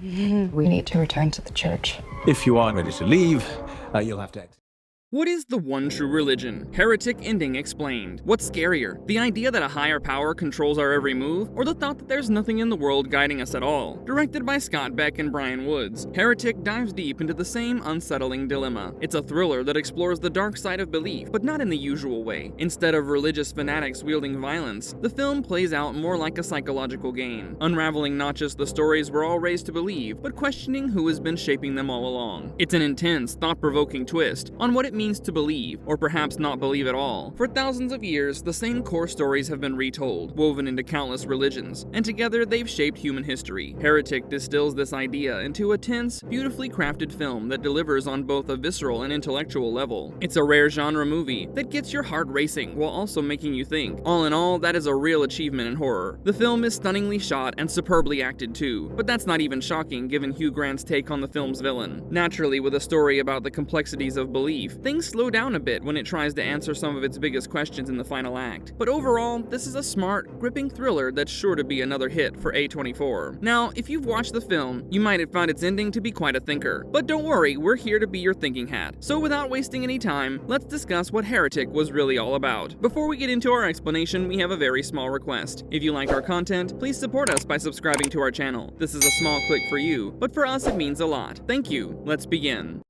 We need to return to the church. If you aren't ready to leave, you'll have to exit. What is the one true religion? Heretic ending explained. What's scarier? The idea that a higher power controls our every move, or the thought that there's nothing in the world guiding us at all? Directed by Scott Beck and Bryan Woods, Heretic dives deep into the same unsettling dilemma. It's a thriller that explores the dark side of belief, but not in the usual way. Instead of religious fanatics wielding violence, the film plays out more like a psychological game, unraveling not just the stories we're all raised to believe, but questioning who has been shaping them all along. It's an intense, thought-provoking twist on what it means to believe, or perhaps not believe at all. For thousands of years, the same core stories have been retold, woven into countless religions, and together they've shaped human history. Heretic distills this idea into a tense, beautifully crafted film that delivers on both a visceral and intellectual level. It's a rare genre movie that gets your heart racing while also making you think. All in all, that is a real achievement in horror. The film is stunningly shot and superbly acted too, but that's not even shocking given Hugh Grant's take on the film's villain. Naturally, with a story about the complexities of belief, things slow down a bit when it tries to answer some of its biggest questions in the final act. But overall, this is a smart, gripping thriller that's sure to be another hit for A24. Now, if you've watched the film, you might have found its ending to be quite a thinker. But don't worry, we're here to be your thinking hat. So without wasting any time, let's discuss what Heretic was really all about. Before we get into our explanation, we have a very small request. If you like our content, please support us by subscribing to our channel. This is a small click for you, but for us it means a lot. Thank you. Let's begin.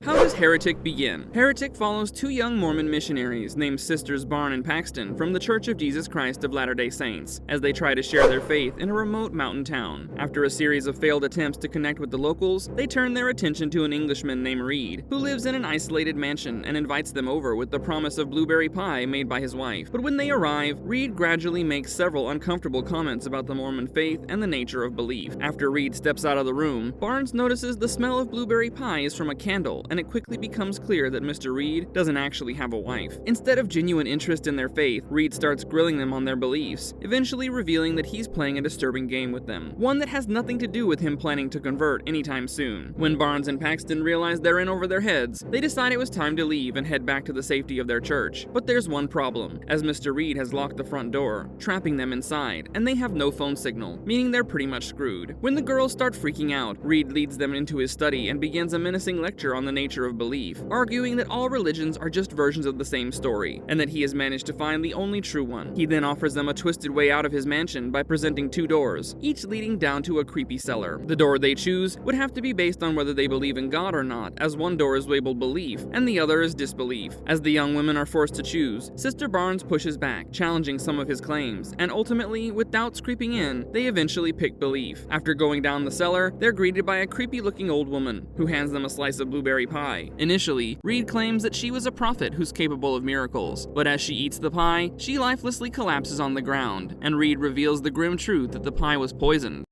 How does Heretic begin? Heretic follows two young Mormon missionaries named Sisters Bryan and Paxton from the Church of Jesus Christ of Latter-day Saints as they try to share their faith in a remote mountain town. After a series of failed attempts to connect with the locals, they turn their attention to an Englishman named Reed, who lives in an isolated mansion and invites them over with the promise of blueberry pie made by his wife. But when they arrive, Reed gradually makes several uncomfortable comments about the Mormon faith and the nature of belief. After Reed steps out of the room, Barnes notices the smell of blueberry pie is from a candle, and it quickly becomes clear that Mr. Reed doesn't actually have a wife. Instead of genuine interest in their faith, Reed starts grilling them on their beliefs, eventually revealing that he's playing a disturbing game with them, one that has nothing to do with him planning to convert anytime soon. When Barnes and Paxton realize they're in over their heads, they decide it was time to leave and head back to the safety of their church. But there's one problem, as Mr. Reed has locked the front door, trapping them inside, and they have no phone signal, meaning they're pretty much screwed. When the girls start freaking out, Reed leads them into his study and begins a menacing lecture on the nature of belief, arguing that all religions are just versions of the same story, and that he has managed to find the only true one. He then offers them a twisted way out of his mansion by presenting two doors, each leading down to a creepy cellar. The door they choose would have to be based on whether they believe in God or not, as one door is labeled belief, and the other is disbelief. As the young women are forced to choose, Sister Barnes pushes back, challenging some of his claims, and ultimately, with doubts creeping in, they eventually pick belief. After going down the cellar, they're greeted by a creepy-looking old woman, who hands them a slice of blueberry pie. Initially, Reed claims that she was a prophet who's capable of miracles, but as she eats the pie, she lifelessly collapses on the ground, and Reed reveals the grim truth that the pie was poisoned.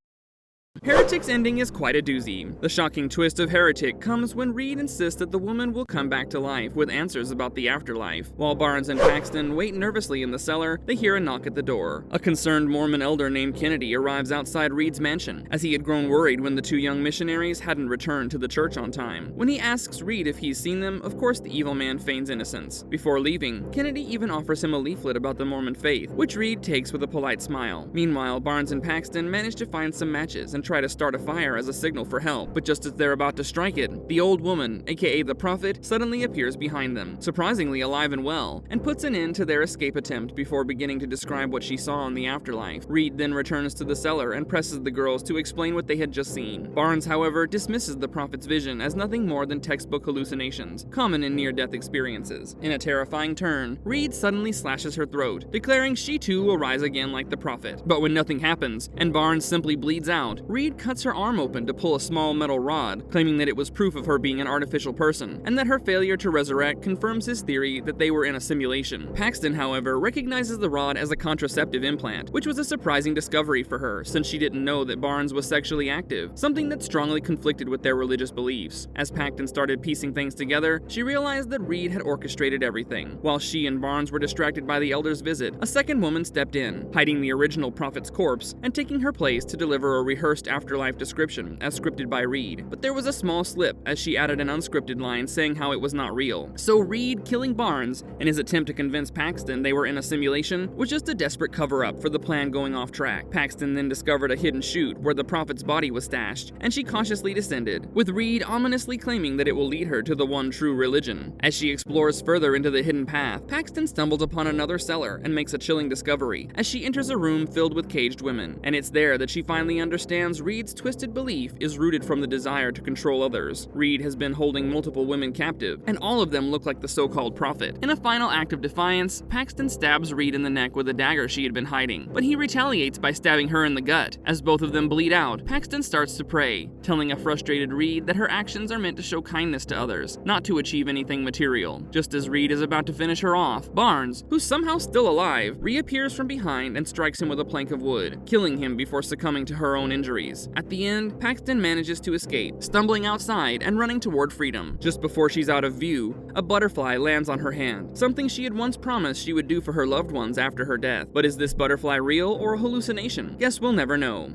Heretic's ending is quite a doozy. The shocking twist of Heretic comes when Reed insists that the woman will come back to life with answers about the afterlife. While Barnes and Paxton wait nervously in the cellar, they hear a knock at the door. A concerned Mormon elder named Kennedy arrives outside Reed's mansion, as he had grown worried when the two young missionaries hadn't returned to the church on time. When he asks Reed if he's seen them, of course the evil man feigns innocence. Before leaving, Kennedy even offers him a leaflet about the Mormon faith, which Reed takes with a polite smile. Meanwhile, Barnes and Paxton manage to find some matches and try to start a fire as a signal for help, but just as they're about to strike it, the old woman, aka the prophet, suddenly appears behind them, surprisingly alive and well, and puts an end to their escape attempt before beginning to describe what she saw in the afterlife. Reed then returns to the cellar and presses the girls to explain what they had just seen. Barnes, however, dismisses the prophet's vision as nothing more than textbook hallucinations, common in near-death experiences. In a terrifying turn, Reed suddenly slashes her throat, declaring she too will rise again like the prophet. But when nothing happens, and Barnes simply bleeds out, Reed cuts her arm open to pull a small metal rod, claiming that it was proof of her being an artificial person, and that her failure to resurrect confirms his theory that they were in a simulation. Paxton, however, recognizes the rod as a contraceptive implant, which was a surprising discovery for her, since she didn't know that Barnes was sexually active, something that strongly conflicted with their religious beliefs. As Paxton started piecing things together, she realized that Reed had orchestrated everything. While she and Barnes were distracted by the elder's visit, a second woman stepped in, hiding the original prophet's corpse and taking her place to deliver a rehearsed post-afterlife description as scripted by Reed, but there was a small slip as she added an unscripted line saying how it was not real. So Reed killing Barnes in his attempt to convince Paxton they were in a simulation was just a desperate cover-up for the plan going off track. Paxton then discovered a hidden chute where the prophet's body was stashed, and she cautiously descended, with Reed ominously claiming that it will lead her to the one true religion. As she explores further into the hidden path, Paxton stumbles upon another cellar and makes a chilling discovery as she enters a room filled with caged women, and it's there that she finally understands Reed's twisted belief is rooted from the desire to control others. Reed has been holding multiple women captive, and all of them look like the so-called prophet. In a final act of defiance, Paxton stabs Reed in the neck with a dagger she had been hiding, but he retaliates by stabbing her in the gut. As both of them bleed out, Paxton starts to pray, telling a frustrated Reed that her actions are meant to show kindness to others, not to achieve anything material. Just as Reed is about to finish her off, Barnes, who's somehow still alive, reappears from behind and strikes him with a plank of wood, killing him before succumbing to her own injuries. At the end, Paxton manages to escape, stumbling outside and running toward freedom. Just before she's out of view, a butterfly lands on her hand, something she had once promised she would do for her loved ones after her death. But is this butterfly real or a hallucination? Guess we'll never know.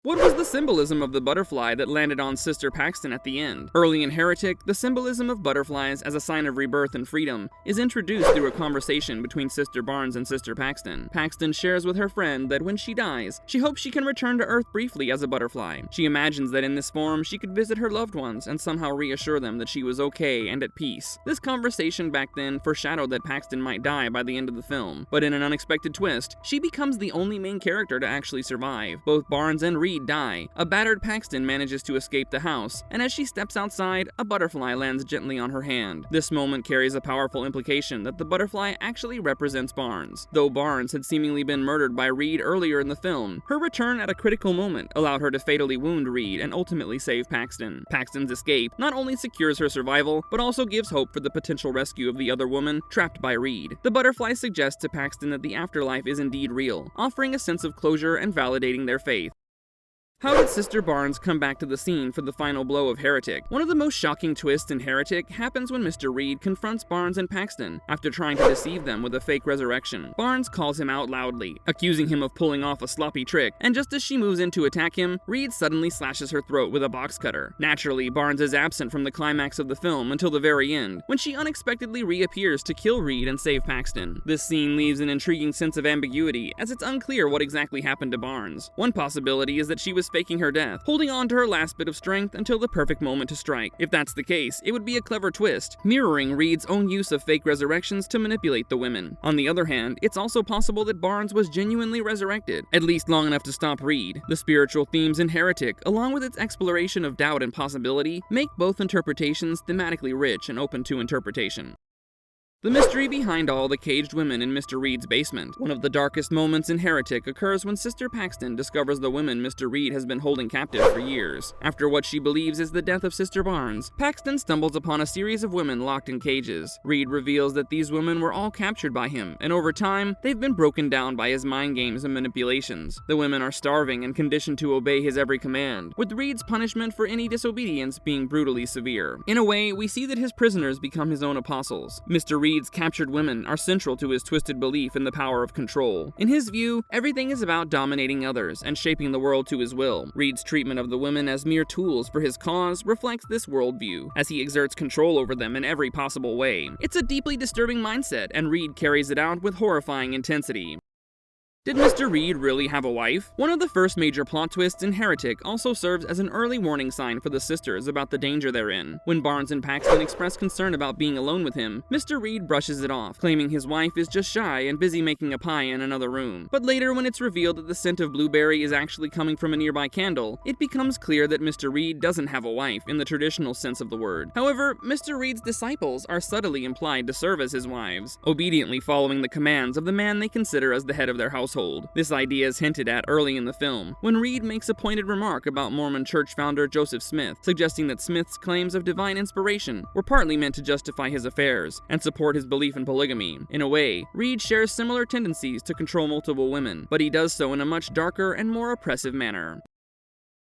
What was the symbolism of the butterfly that landed on Sister Paxton at the end? Early in Heretic, the symbolism of butterflies as a sign of rebirth and freedom is introduced through a conversation between Sister Barnes and Sister Paxton. Paxton shares with her friend that when she dies, she hopes she can return to Earth briefly as a butterfly. She imagines that in this form, she could visit her loved ones and somehow reassure them that she was okay and at peace. This conversation back then foreshadowed that Paxton might die by the end of the film, but in an unexpected twist, she becomes the only main character to actually survive. Both Barnes and Reed die. A battered Paxton manages to escape the house, and as she steps outside, a butterfly lands gently on her hand. This moment carries a powerful implication that the butterfly actually represents Barnes. Though Barnes had seemingly been murdered by Reed earlier in the film, her return at a critical moment allowed her to fatally wound Reed and ultimately save Paxton. Paxton's escape not only secures her survival, but also gives hope for the potential rescue of the other woman trapped by Reed. The butterfly suggests to Paxton that the afterlife is indeed real, offering a sense of closure and validating their faith. How did Sister Barnes come back to the scene for the final blow of Heretic? One of the most shocking twists in Heretic happens when Mr. Reed confronts Barnes and Paxton after trying to deceive them with a fake resurrection. Barnes calls him out loudly, accusing him of pulling off a sloppy trick, and just as she moves in to attack him, Reed suddenly slashes her throat with a box cutter. Naturally, Barnes is absent from the climax of the film until the very end, when she unexpectedly reappears to kill Reed and save Paxton. This scene leaves an intriguing sense of ambiguity, as it's unclear what exactly happened to Barnes. One possibility is that she was faking her death, holding on to her last bit of strength until the perfect moment to strike. If that's the case, it would be a clever twist, mirroring Reed's own use of fake resurrections to manipulate the women. On the other hand, it's also possible that Barnes was genuinely resurrected, at least long enough to stop Reed. The spiritual themes in Heretic, along with its exploration of doubt and possibility, make both interpretations thematically rich and open to interpretation. The mystery behind all the caged women in Mr. Reed's basement. One of the darkest moments in Heretic occurs when Sister Paxton discovers the women Mr. Reed has been holding captive for years. After what she believes is the death of Sister Barnes, Paxton stumbles upon a series of women locked in cages. Reed reveals that these women were all captured by him, and over time, they've been broken down by his mind games and manipulations. The women are starving and conditioned to obey his every command, with Reed's punishment for any disobedience being brutally severe. In a way, we see that his prisoners become his own apostles. Mr. Reed's captured women are central to his twisted belief in the power of control. In his view, everything is about dominating others and shaping the world to his will. Reed's treatment of the women as mere tools for his cause reflects this worldview, as he exerts control over them in every possible way. It's a deeply disturbing mindset, and Reed carries it out with horrifying intensity. Did Mr. Reed really have a wife? One of the first major plot twists in Heretic also serves as an early warning sign for the sisters about the danger they're in. When Barnes and Paxton express concern about being alone with him, Mr. Reed brushes it off, claiming his wife is just shy and busy making a pie in another room. But later, when it's revealed that the scent of blueberry is actually coming from a nearby candle, it becomes clear that Mr. Reed doesn't have a wife in the traditional sense of the word. However, Mr. Reed's disciples are subtly implied to serve as his wives, obediently following the commands of the man they consider as the head of their household. This idea is hinted at early in the film, when Reed makes a pointed remark about Mormon church founder Joseph Smith, suggesting that Smith's claims of divine inspiration were partly meant to justify his affairs and support his belief in polygamy. In a way, Reed shares similar tendencies to control multiple women, but he does so in a much darker and more oppressive manner.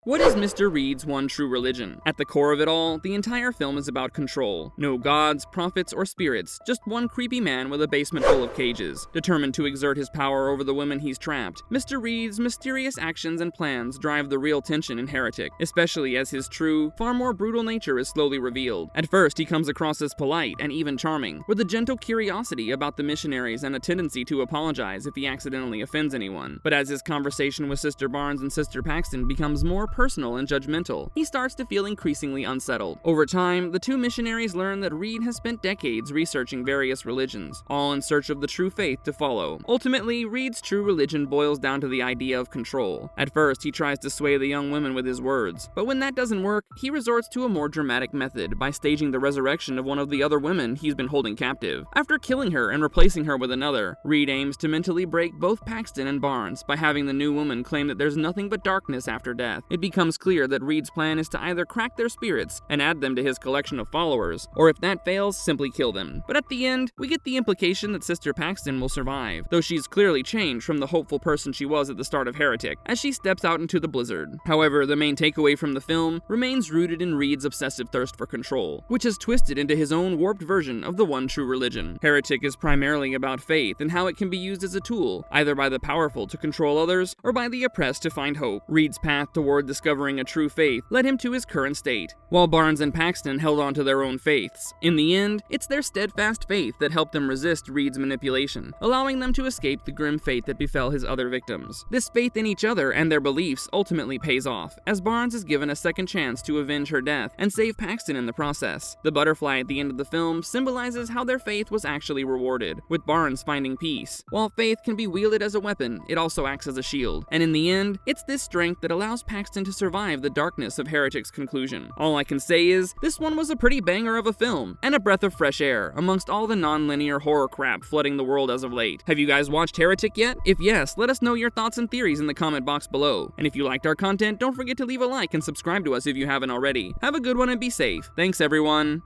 What is Mr. Reed's one true religion? At the core of it all, the entire film is about control. No gods, prophets, or spirits, just one creepy man with a basement full of cages. Determined to exert his power over the women he's trapped, Mr. Reed's mysterious actions and plans drive the real tension in Heretic, especially as his true, far more brutal nature is slowly revealed. At first, he comes across as polite and even charming, with a gentle curiosity about the missionaries and a tendency to apologize if he accidentally offends anyone. But as his conversation with Sister Barnes and Sister Paxton becomes more personal and judgmental, he starts to feel increasingly unsettled. Over time, the two missionaries learn that Reed has spent decades researching various religions, all in search of the true faith to follow. Ultimately, Reed's true religion boils down to the idea of control. At first, he tries to sway the young women with his words, but when that doesn't work, he resorts to a more dramatic method by staging the resurrection of one of the other women he's been holding captive. After killing her and replacing her with another, Reed aims to mentally break both Paxton and Barnes by having the new woman claim that there's nothing but darkness after death. It becomes clear that Reed's plan is to either crack their spirits and add them to his collection of followers, or if that fails, simply kill them. But at the end, we get the implication that Sister Paxton will survive, though she's clearly changed from the hopeful person she was at the start of Heretic, as she steps out into the blizzard. However, the main takeaway from the film remains rooted in Reed's obsessive thirst for control, which has twisted into his own warped version of the one true religion. Heretic is primarily about faith and how it can be used as a tool, either by the powerful to control others, or by the oppressed to find hope. Reed's path toward discovering a true faith led him to his current state, while Barnes and Paxton held on to their own faiths. In the end, it's their steadfast faith that helped them resist Reed's manipulation, allowing them to escape the grim fate that befell his other victims. This faith in each other and their beliefs ultimately pays off, as Barnes is given a second chance to avenge her death and save Paxton in the process. The butterfly at the end of the film symbolizes how their faith was actually rewarded, with Barnes finding peace. While faith can be wielded as a weapon, it also acts as a shield, and in the end, it's this strength that allows Paxton to survive the darkness of Heretic's conclusion. All I can say is, this one was a pretty banger of a film, and a breath of fresh air amongst all the non-linear horror crap flooding the world as of late. Have you guys watched Heretic yet? If yes, let us know your thoughts and theories in the comment box below. And if you liked our content, don't forget to leave a like and subscribe to us if you haven't already. Have a good one and be safe. Thanks everyone.